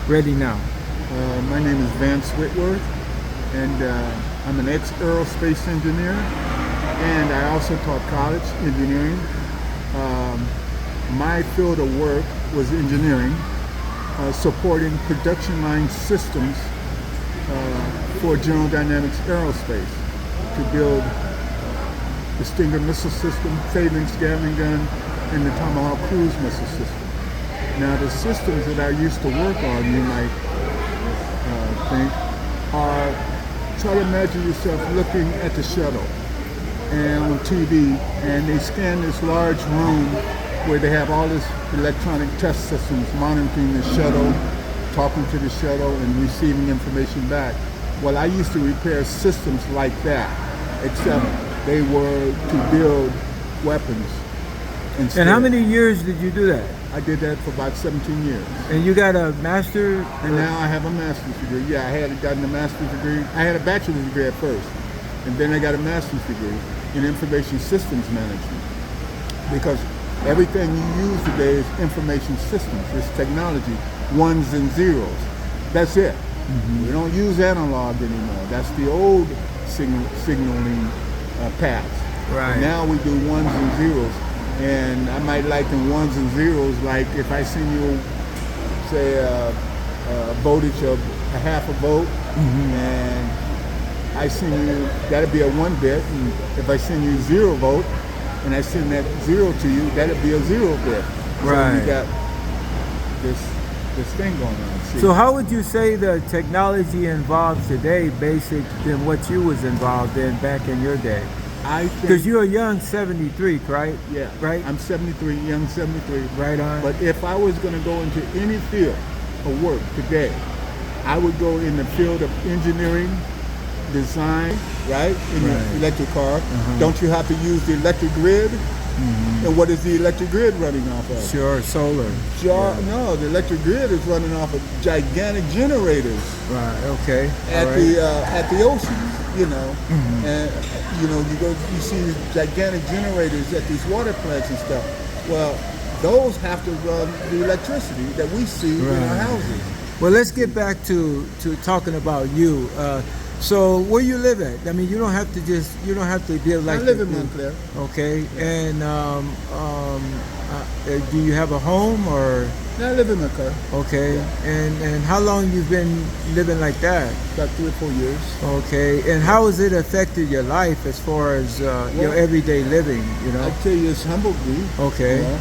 Ready now. My name is Vance Whitworth, and I'm an ex-aerospace engineer, and I also taught college engineering. My field of work was engineering, supporting production line systems for General Dynamics Aerospace to build the Stinger missile system, Phalanx Gatling gun, and the Tomahawk cruise missile system. Now, the systems that I used to work on, you might think, are, try to imagine yourself looking at the shuttle and on TV, and they scan this large room where they have all this electronic test systems monitoring the shuttle, talking to the shuttle, and receiving information back. Well, I used to repair systems like that, except they were to build weapons instead. And how many years did you do that? I did that for about 17 years. And you got a master? And now I have a master's degree. Yeah, I had gotten a master's degree. I had a bachelor's degree at first, and then I got a master's degree in information systems management. Because everything you use today is information systems. It's technology, ones and zeros. That's it. Mm-hmm. We don't use analog anymore. That's the old signaling paths. Right. Now we do ones and zeros. And I might liken ones and zeros, like if I send you, say, a voltage of a half a volt, and I send you, that'd be a 1 bit, and if I send you 0 volt, and I send that 0 to you, that'd be a 0 bit. Right. So you got this thing going on. See? So how would you say the technology involved today basic than what you was involved in back in your day? Because you're a young 73, right? Yeah. Right? I'm 73, young 73. Right on. But if I was going to go into any field of work today, I would go in the field of engineering, design, right? In the electric car. Don't you have to use the electric grid? And what is the electric grid running off of? Sure, solar. No, the electric grid is running off of gigantic generators. Right. Okay. At the oceans, you know, and you see these gigantic generators at these water plants and stuff. Well, those have to run the electricity that we see in our houses. Well, let's get back to talking about you. So where you live at? I mean, you don't have to be like. I live in Montclair. Okay, and do you have a home or? No, I live in Montclair. Okay, and how long you've been living like that? About 3 or 4 years. Okay, and how has it affected your life as far as your everyday living? You know, I tell you, it's humbled me. Okay. You know?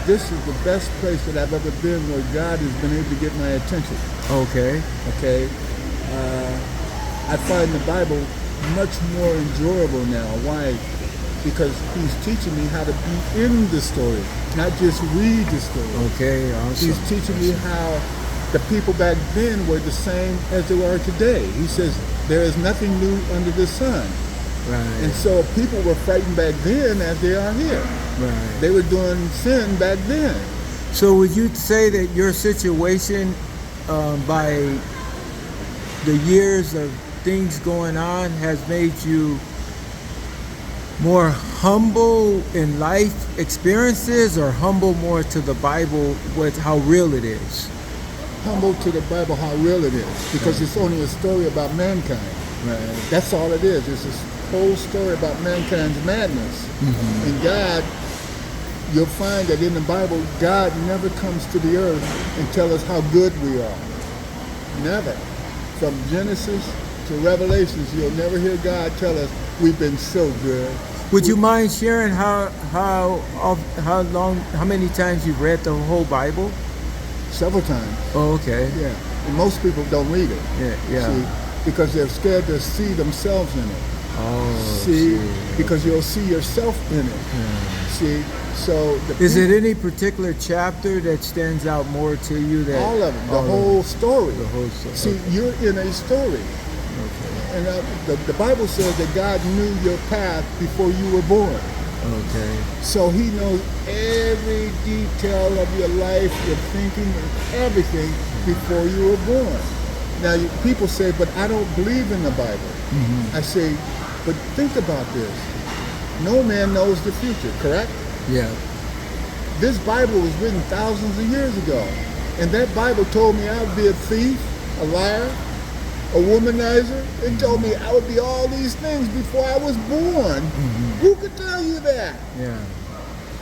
This is the best place that I've ever been where God has been able to get my attention. Okay. Okay. I find the Bible much more enjoyable now. Why? Because He's teaching me how to be in the story, not just read the story. Okay, awesome. He's teaching me how the people back then were the same as they are today. He says, there is nothing new under the sun. Right. And so people were fighting back then as they are here. Right. They were doing sin back then. So would you say that your situation by the years of things going on has made you more humble in life experiences, or humble more to the Bible with how real it is? Humble to the Bible, how real it is, because it's only a story about mankind. Right. That's all it is. It's this whole story about mankind's madness. And God, you'll find that in the Bible, God never comes to the earth and tell us how good we are. Never. From Genesis to Revelations, you'll never hear God tell us we've been so good. Would you mind sharing how many times you've read the whole Bible? Several times. Oh, okay. Yeah. And most people don't read it. Yeah. See, because they're scared to see themselves in it. Oh. See, because you'll see yourself in it. See, so is it any particular chapter that stands out more to you? That all of it, the whole story. The whole story. See, you're in a story. Okay. And the Bible says that God knew your path before you were born. Okay. So He knows every detail of your life, your thinking, and everything before you were born. Now, people say, but I don't believe in the Bible. I say, but think about this. No man knows the future, correct? Yeah. This Bible was written thousands of years ago. And that Bible told me I would be a thief, a liar, a womanizer. It told me I would be all these things before I was born. Who could tell you that? Yeah.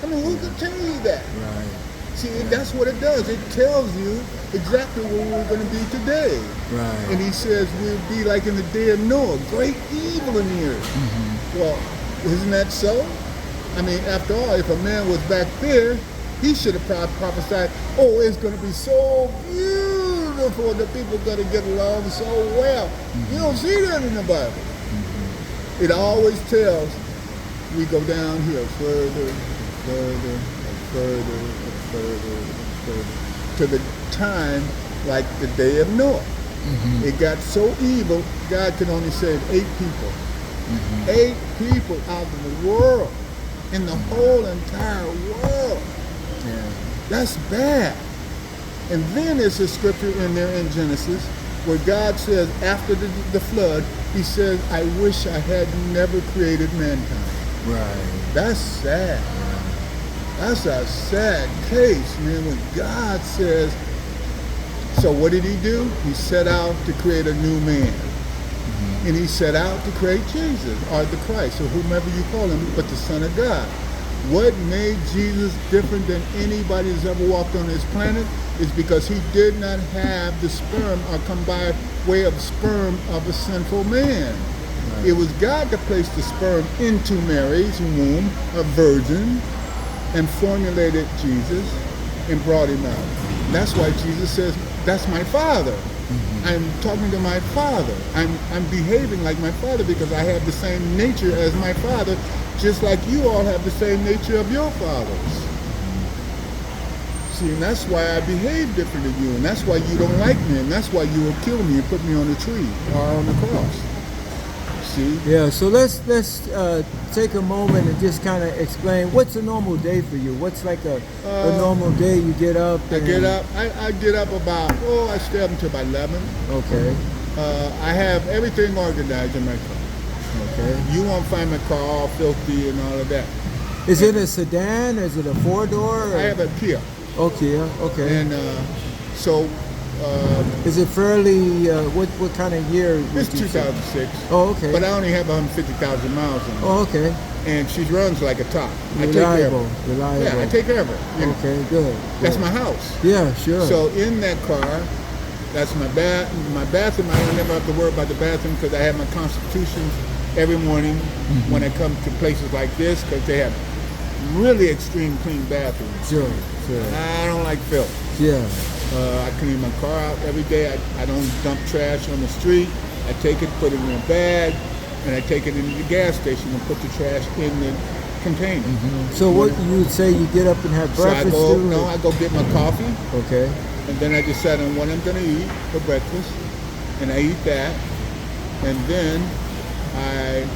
I mean, who could tell you that? Right. See, that's what it does. It tells you exactly where we're going to be today. Right. And he says we'll be like in the day of Noah, great evil in the earth. Well, isn't that so? I mean, after all, if a man was back there, he should have prophesied, oh, it's going to be so beautiful, the people are going to get along so well. You don't see that in the Bible. It always tells we go downhill further, further, further, further, further, to the time like the day of Noah. It got so evil, God could only save 8 people. 8 people out of the world, in the whole entire world. Yeah. That's bad. And then there's a scripture in there in Genesis where God says after the flood, he says, I wish I had never created mankind. Right. That's sad. That's a sad case, man, when God says, so what did he do? He set out to create a new man. And he set out to create Jesus, or the Christ, or whomever you call him, but the Son of God. What made Jesus different than anybody that's ever walked on this planet is because he did not have the sperm or come by way of sperm of a sinful man. Right. It was God that placed the sperm into Mary's womb, a virgin, and formulated Jesus and brought him out. That's why Jesus says, that's my Father. I'm talking to my Father. I'm behaving like my Father because I have the same nature as my Father, just like you all have the same nature of your fathers. See, and that's why I behave different than you, and that's why you don't like me, and that's why you will kill me and put me on a tree or on the cross. See? Yeah, so let's take a moment and just kind of explain what's a normal day for you. What's like a normal day? You get up. I get up. I get up about I stay up until about 11. Okay. I have everything organized in my car. Okay. You won't find my car all filthy and all of that. Is it a sedan? Is it a 4-door? I have a Kia. Oh, Kia. Okay. And so. Is it fairly, what kind of year? It's 2006. Oh, okay. But I only have 150,000 miles on it. Oh, okay. And she runs like a top. I take Reliable. care of her. Reliable. Yeah, I take care of her. You know. Okay, good. That's good. my house. Yeah, sure. So in that car, that's my bathroom. I don't never have to worry about the bathroom because I have my constitutions every morning when I come to places like this because they have really extreme clean bathrooms. Sure. I don't like filth. Yeah. I clean my car out every day. I don't dump trash on the street. I take it, put it in a bag, and I take it into the gas station and put the trash in the container. So what you would say, you get up and have breakfast? I go get my coffee. Okay. And then I decide on what I'm going to eat for breakfast, and I eat that. And then I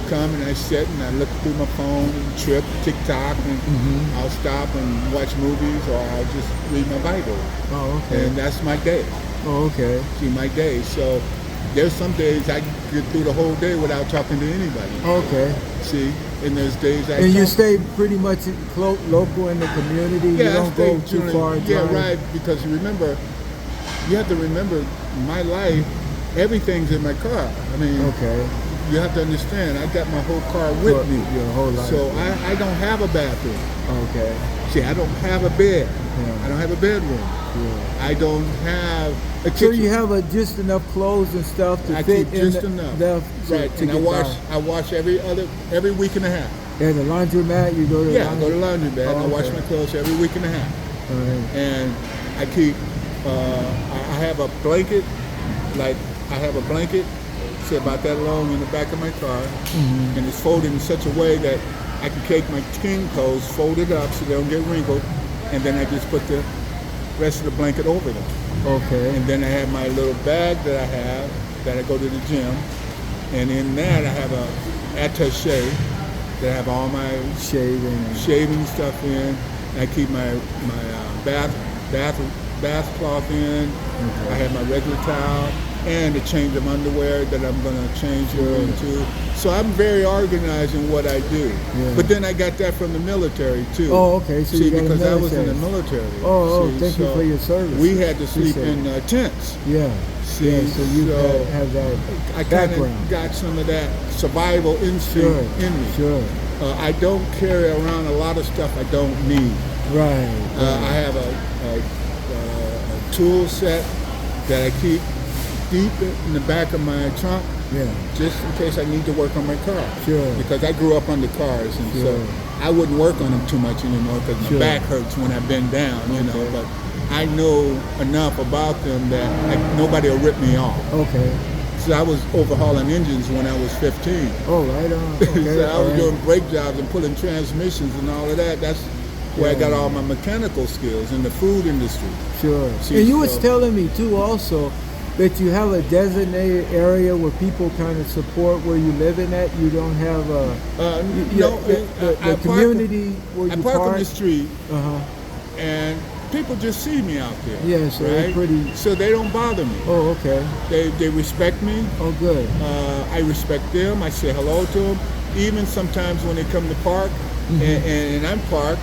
come and I sit and I look through my phone and trip TikTok, and I'll stop and watch movies, or I'll just read my Bible. Oh, okay. And that's my day. Oh, okay. See, my day. So there's some days I can get through the whole day without talking to anybody. Okay. See, and there's days I And you stay pretty much local in the community? Yeah, you don't go too far? Yeah, right, because remember, you have to remember my life, everything's in my car. I mean, okay. You have to understand, I got my whole car with me. Your whole life. So I don't have a bathroom. Okay. See, I don't have a bed. Yeah. I don't have a bedroom. Yeah. I don't have a kitchen. So you have just enough clothes and stuff to fit keep in just enough. Right, to and I wash every week and a half. Yeah, the laundromat, you go to I go to the laundromat. Oh, I wash my clothes every week and a half. All right. And I keep, I have a blanket, say about that long in the back of my car, and it's folded in such a way that I can take my skin clothes, fold it up so they don't get wrinkled, and then I just put the rest of the blanket over them. Okay. And then I have my little bag that I go to the gym, and in that I have a attaché that I have all my shaving stuff in. I keep my bath cloth in. Okay. I have my regular towel. and a change of underwear that I'm going to change Sure. into. So I'm very organized in what I do. Yeah. But then I got that from the military too. Oh, okay. So See, you got a because I was in the military. military. Oh, See, thank you so for your service. We had to sleep Appreciate in tents. Yeah. See, Yeah, so you have that I kind background. of got some of that survival instinct in me. Sure. I don't carry around a lot of stuff I don't need. Right. I have a tool set that I keep deep in the back of my trunk, Yeah. just in case I need to work on my car. Sure. Because I grew up under cars, and Sure. so I wouldn't work on them too much anymore because my Sure. back hurts when I bend down, you know. Okay. But I know enough about them that nobody will rip me off. Okay. So I was overhauling engines when I was 15. Oh, right on. Okay. So I all was right. doing brake jobs and pulling transmissions and all of that. That's where I got all my mechanical skills in the food industry. Sure. See, And you was so- telling me too also that you have a designated area where people kind of support where you living at. You don't have a No, the community where I you park park. on the street, Uh-huh. and people just see me out there. Yeah, so they're right? pretty. So they don't bother me. Oh, okay. They respect me. Oh, good. I respect them. I say hello to them. Even sometimes when they come to park, and I'm parked,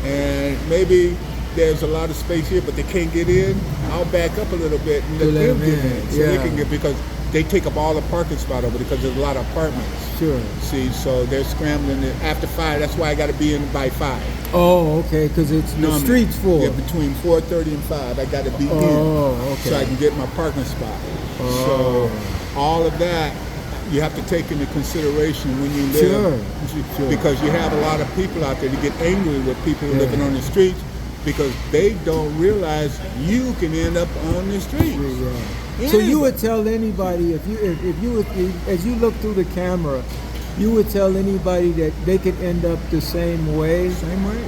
and maybe there's a lot of space here, but they can't get in, I'll back up a little bit and let them get in. So they can get, because they take up all the parking spot over because there's a lot of apartments. Sure. See, so they're scrambling it after 5. That's why I got to be in by 5. Oh, okay, because it's the street's full. Yeah, between 4:30 and 5, I got to be in okay. so I can get my parking spot. Oh. So all of that you have to take into consideration when you live, Sure. because you have a lot of people out there that get angry with people living on the streets because they don't realize you can end up on the streets. Yeah. So you would tell anybody if as you look through the camera, you would tell anybody that they could end up the same way. Same way.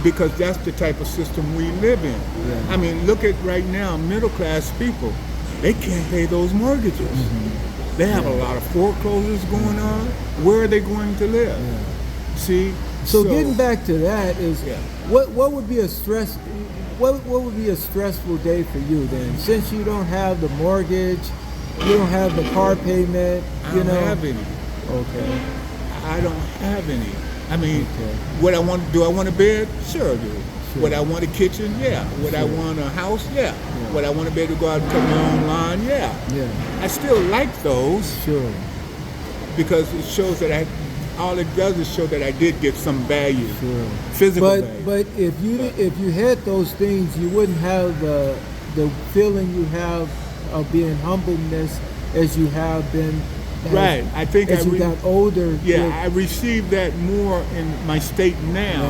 Because that's the type of system we live in. Yeah. I mean, look at right now, middle class people, they can't pay those mortgages. They have a lot of foreclosures going on. Where are they going to live? See? So getting back to that is, Yeah. what would be a what would be a stressful day for you then? Since you don't have the mortgage, you don't have the car payment, I don't have any. Okay. I don't have any. I mean, Okay. what I want, do I want a bed? Sure I do. Sure. Would I want a kitchen? Yeah. Would I want a house? Yeah. Would I want to be able to go out and cut my own lawn? Yeah. Yeah. I still like those Sure. because it shows that all it does is show that I did get some value, Sure. physical value. But if you had those things, you wouldn't have the feeling you have of being humbleness as you have been. Right. I think as you got older. Yeah, I received that more in my state now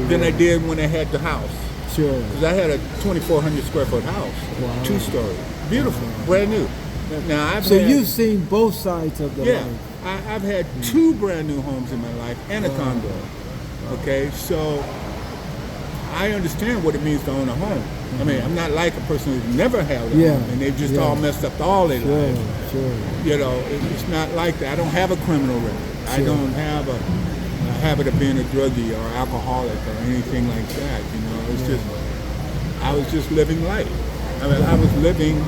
than I did when I had the house. Sure. Because I had a 2,400 square foot house, Wow. 2-story, beautiful, brand new. Now So you've seen both sides of the life. I've had 2 brand new homes in my life and a condo. Okay, so I understand what it means to own a home. I mean, I'm not like a person who's never had a home and they've just all messed up all their life. Sure. You know, it's not like that. I don't have a criminal record. I don't have a habit of being a druggie or alcoholic or anything like that. You know, it's just I was just living life. I mean, I was living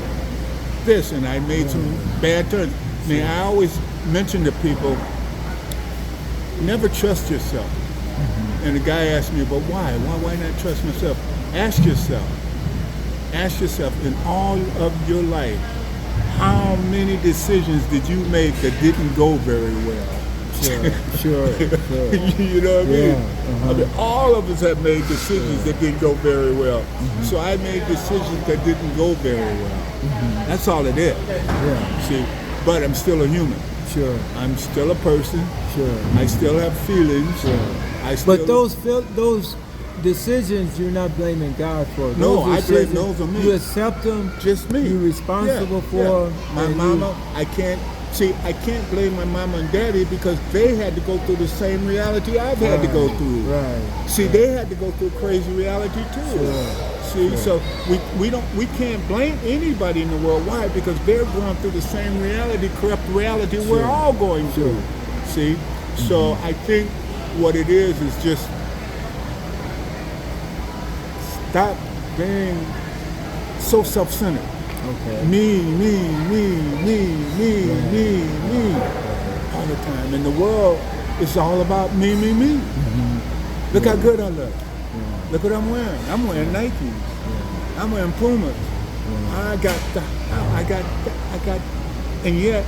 this, and I made some bad turns. I mean, I always mention to people, never trust yourself. And the guy asked me, but why? Why not trust myself? Ask yourself, in all of your life, how many decisions did you make that didn't go very well? Sure. You know what I mean? I mean, all of us have made decisions that didn't go very well. So I made decisions that didn't go very well. That's all it is. See, but I'm still a human. Sure. I'm still a person. Sure. I still have feelings. But those decisions, you're not blaming God for. No, I blame those on me. You accept them. Just me. You're responsible for them. My mama. I can't blame my mama and daddy because they had to go through the same reality I've had to go through. Right. See, they had to go through crazy reality too. See, so we can't blame anybody in the world. Why? Because they're going through the same reality, corrupt reality we're all going through. See, so I think what it is just stop being so self-centered. Okay. Me, all the time. And the world is all about me. Look how good I look. Look what I'm wearing. I'm wearing Nikes. I'm wearing Pumas. I got, and yet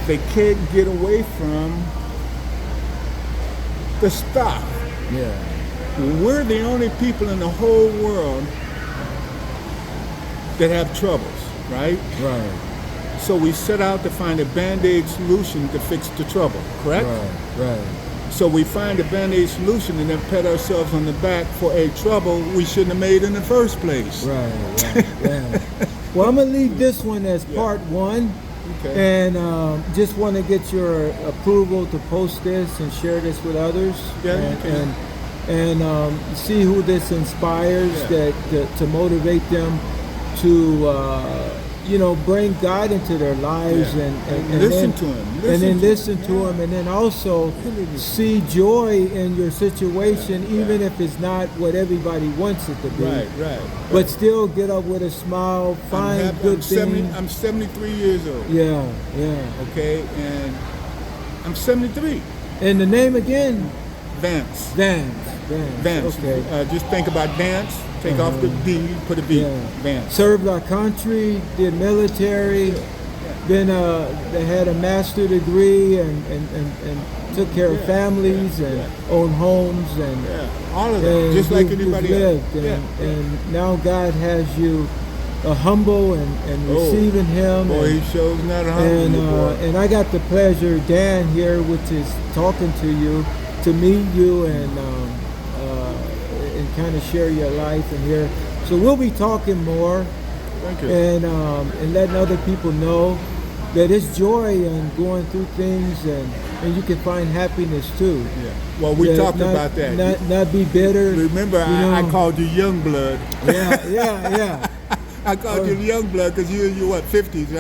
they can't get away from the stuff. Yeah. We're the only people in the whole world that have troubles, right? Right. So we set out to find a Band-Aid solution to fix the trouble, correct? Right. So we find a Band-Aid solution and then pat ourselves on the back for a trouble we shouldn't have made in the first place. Right. Well, I'm gonna leave this one as part one, Okay. and just want to get your approval to post this and share this with others, Yeah, and, you can. and see who this inspires, Yeah. to motivate them to bring God into their lives, Yeah. and Listen then, to him. and then listen him. to Yeah. him, and then also see joy in your situation, even if it's not what everybody wants it to be. Right. But still get up with a smile, find good things. I'm 73 years old. Yeah. Okay, and I'm 73. And the name again? Vance. Vance. Okay. Just think about dance. Take off the D, put a V. Yeah. Vance. Served our country, did military, then they had a master degree and took care of families and owned homes and All of that, just like anybody else. And now God has you humble and receiving Him. Boy, he shows not humble. And I got the pleasure, Dan here, which is talking to you, to meet you and kind of share your life in here. So we'll be talking more. Thank you. And letting other people know that it's joy in going through things, and you can find happiness too. Yeah. Well, we talked not, about that. Not be bitter. Remember, I called you young blood. Yeah. I called you young blood because you're in your 50s, right?